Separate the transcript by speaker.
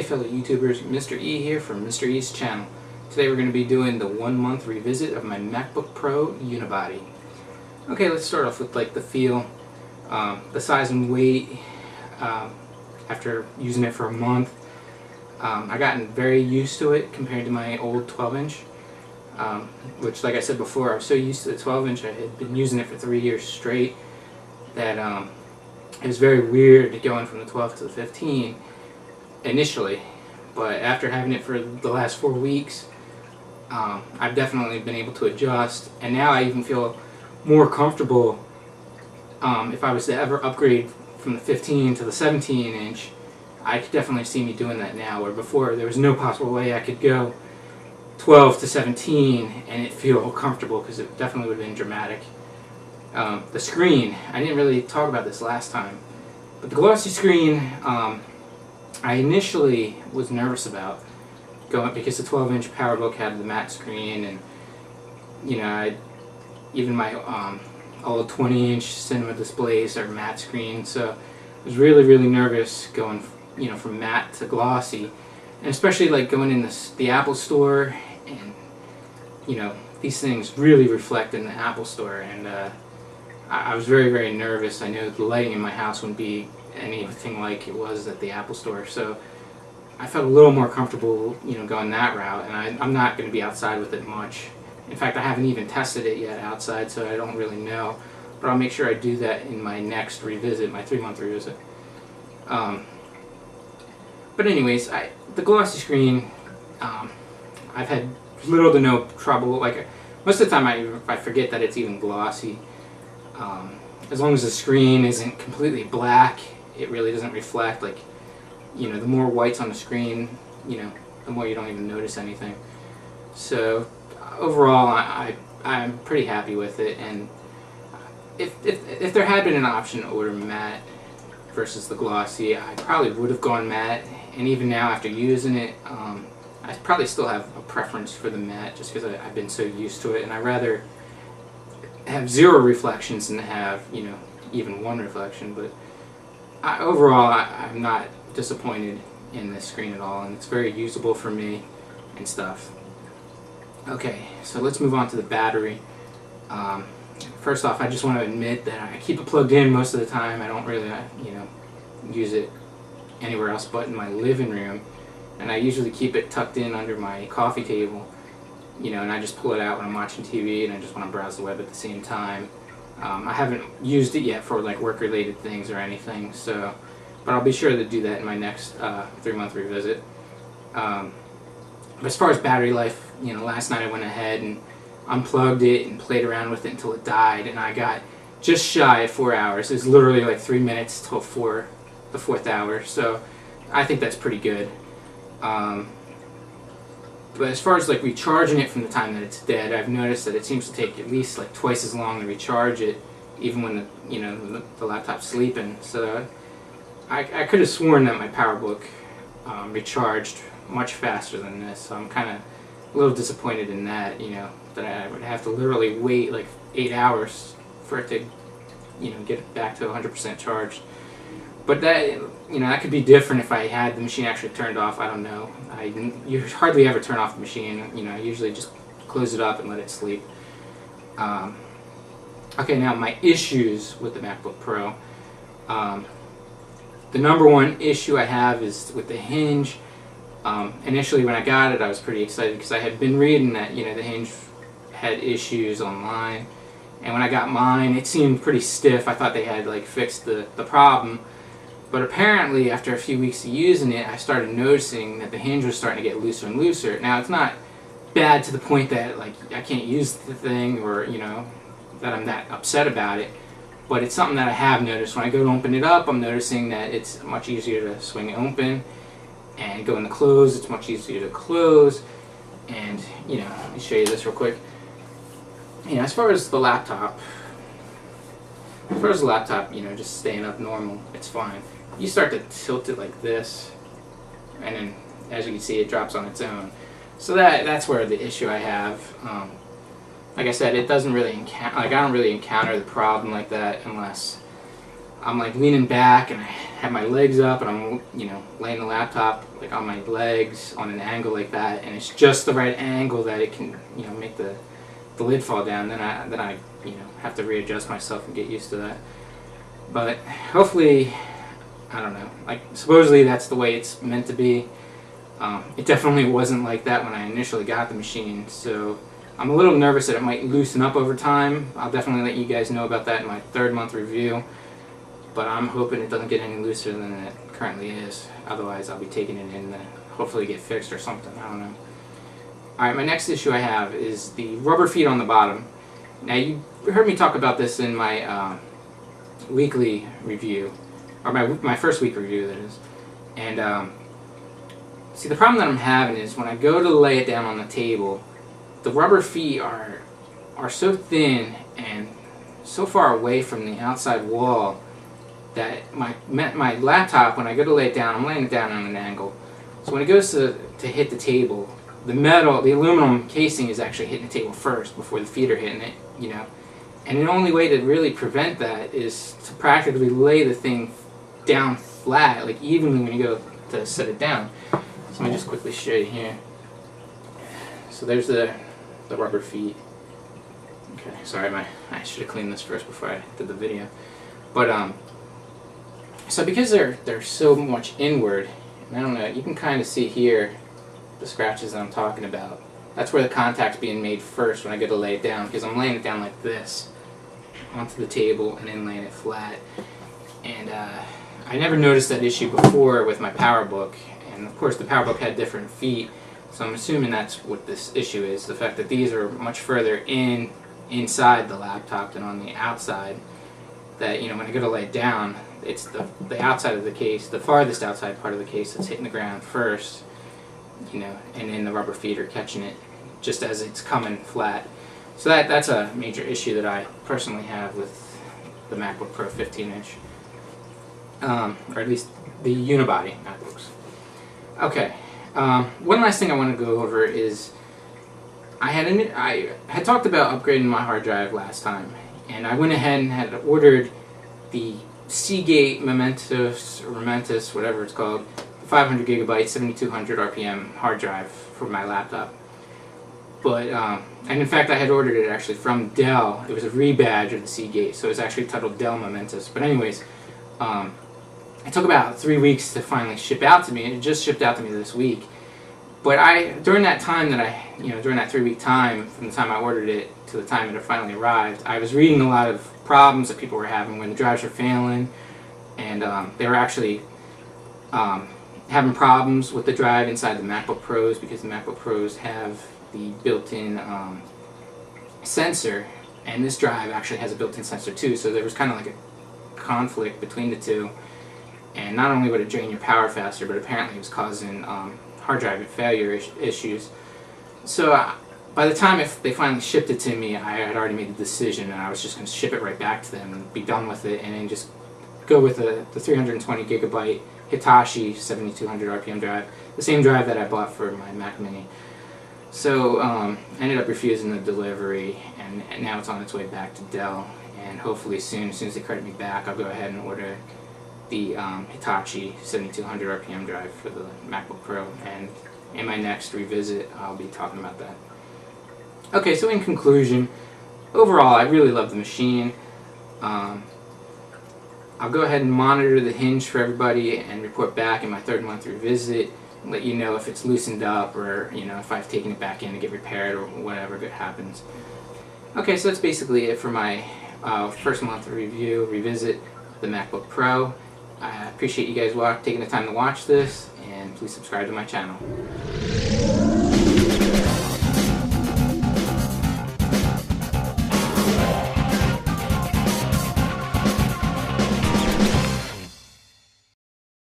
Speaker 1: fellow YouTubers, Mr. E here from Mr. E's channel. Today we're going to be doing the 1 month revisit of my MacBook Pro unibody. Okay, let's start off with the feel, the size and weight. After using it for a month, I gotten very used to it compared to my old 12-inch, which, like I said before, I was so used to the 12-inch. I had been using it for 3 years straight that it was very weird going from the 12 to the 15 initially, but after having it for the last 4 weeks, I've definitely been able to adjust, and now I even feel more comfortable. If I was to ever upgrade from the 15 to the 17-inch, I could definitely see me doing that now, where before there was no possible way I could go 12 to 17 and it feel comfortable, because it definitely would have been dramatic. The screen, I didn't really talk about this last time, but the glossy screen, I initially was nervous about going, because the 12-inch PowerBook had the matte screen, and even my old 20-inch cinema displays are matte screen, so I was really nervous going from matte to glossy, and especially going in the Apple Store, and these things really reflect in the Apple Store, and I was very nervous. I knew the lighting in my house wouldn't be anything like it was at the Apple Store, so I felt a little more comfortable going that route, and I'm not going to be outside with it much. In fact, I haven't even tested it yet outside, so I don't really know, but I'll make sure I do that in my next revisit, my 3-month revisit. But anyways, the glossy screen, I've had little to no trouble. Most of the time I forget that it's even glossy. As long as the screen isn't completely black, it really doesn't reflect. The more white's on the screen, the more you don't even notice anything. So overall, I'm pretty happy with it. And if there had been an option to order matte versus the glossy, I probably would have gone matte. And even now, after using it, I probably still have a preference for the matte, just because I've been so used to it, and I'd rather have 0 reflections than have even 1 reflection. But overall, I'm not disappointed in this screen at all, and it's very usable for me and stuff. Okay, so let's move on to the battery. First off, I just want to admit that I keep it plugged in most of the time. I don't really use it anywhere else but in my living room, and I usually keep it tucked in under my coffee table, and I just pull it out when I'm watching TV and I just want to browse the web at the same time. I haven't used it yet for work-related things or anything, so, but I'll be sure to do that in my next 3-month revisit. But as far as battery life, last night I went ahead and unplugged it and played around with it until it died, and I got just shy of 4 hours. It was literally 3 minutes till the 4th hour, so I think that's pretty good. But as far as recharging it from the time that it's dead, I've noticed that it seems to take at least twice as long to recharge it, even when the laptop's sleeping. So I could have sworn that my PowerBook recharged much faster than this. So I'm kind of a little disappointed in that. That I would have to literally wait 8 hours for it to get back to 100% charged. But that that could be different if I had the machine actually turned off. I don't know. You hardly ever turn off the machine. I usually just close it up and let it sleep. Okay, now my issues with the MacBook Pro. The number one issue I have is with the hinge. Initially, when I got it, I was pretty excited because I had been reading that the hinge had issues online, and when I got mine, it seemed pretty stiff. I thought they had fixed the problem. But apparently, after a few weeks of using it, I started noticing that the hinge was starting to get looser and looser. Now, it's not bad to the point that I can't use the thing, or that I'm that upset about it. But it's something that I have noticed. When I go to open it up, I'm noticing that it's much easier to swing it open, and go in the close, it's much easier to close. And let me show you this real quick. As far as the laptop, just staying up normal, it's fine. You start to tilt it like this, and then, as you can see, it drops on its own. So that's where the issue I have. Like I said, it doesn't really I don't really encounter the problem like that unless I'm like leaning back and I have my legs up and I'm, you know, laying the laptop like on my legs on an angle like that, and it's just the right angle that it can, you know, make the lid fall down. Then I you know, have to readjust myself and get used to that. But hopefully, I don't know, like supposedly that's the way it's meant to be. It definitely wasn't like that when I initially got the machine, so I'm a little nervous that it might loosen up over time. I'll definitely let you guys know about that in my 3rd month review, but I'm hoping it doesn't get any looser than it currently is. Otherwise I'll be taking it in to hopefully get fixed or something, I don't know. Alright, my next issue I have is the rubber feet on the bottom. Now you heard me talk about this in my weekly review, or my first week review that is, and see, the problem that I'm having is when I go to lay it down on the table, the rubber feet are so thin and so far away from the outside wall that my laptop, when I go to lay it down, I'm laying it down on an angle. So when it goes to hit the table, the aluminum casing is actually hitting the table first before the feet are hitting it, you know. And the only way to really prevent that is to practically lay the thing down flat, like evenly when you go to set it down. So let me just quickly show you here. So there's the rubber feet. Okay, sorry, I should have cleaned this first before I did the video. But so because they're so much inward, and I don't know, you can kind of see here the scratches that I'm talking about. That's where the contact's being made first when I go to lay it down, because I'm laying it down like this onto the table and then laying it flat. And I never noticed that issue before with my PowerBook, and of course the PowerBook had different feet, so I'm assuming that's what this issue is, the fact that these are much further inside the laptop than on the outside, that, you know, when I go to lay it down, it's the outside of the case, the farthest outside part of the case that's hitting the ground first, you know, and then the rubber feet are catching it just as it's coming flat. So that's a major issue that I personally have with the MacBook Pro 15-inch, or at least the unibody MacBooks. Okay, one last thing I want to go over is I had talked about upgrading my hard drive last time, and I went ahead and had ordered the Seagate Momentus, whatever it's called, 500 gigabyte, 7200 RPM hard drive for my laptop. But, and in fact I had ordered it actually from Dell. It was a rebadge of the Seagate, so it's actually titled Dell Momentus. But anyways, it took about 3 weeks to finally ship out to me, and it just shipped out to me this week. But during that time that during that 3-week time, from the time I ordered it to the time it finally arrived, I was reading a lot of problems that people were having when the drives were failing, and they were actually having problems with the drive inside the MacBook Pros, because the MacBook Pros have the built-in sensor, and this drive actually has a built-in sensor too, so there was kind of like a conflict between the two, and not only would it drain your power faster, but apparently it was causing hard drive failure issues. So by the time they finally shipped it to me, I had already made the decision, and I was just going to ship it right back to them and be done with it, and then just go with the 320 gigabyte Hitachi 7200 RPM drive, the same drive that I bought for my Mac Mini. So I ended up refusing the delivery, and now it's on its way back to Dell, and hopefully as soon as they credit me back, I'll go ahead and order the Hitachi 7200 RPM drive for the MacBook Pro, and in my next revisit I'll be talking about that. Okay, so in conclusion, overall I really love the machine. I'll go ahead and monitor the hinge for everybody and report back in my 3rd month revisit, let you know if it's loosened up, or if I've taken it back in to get repaired or whatever good happens. Okay, so that's basically it for my 1st month revisit of the MacBook Pro. I appreciate you guys taking the time to watch this, and please subscribe to my channel.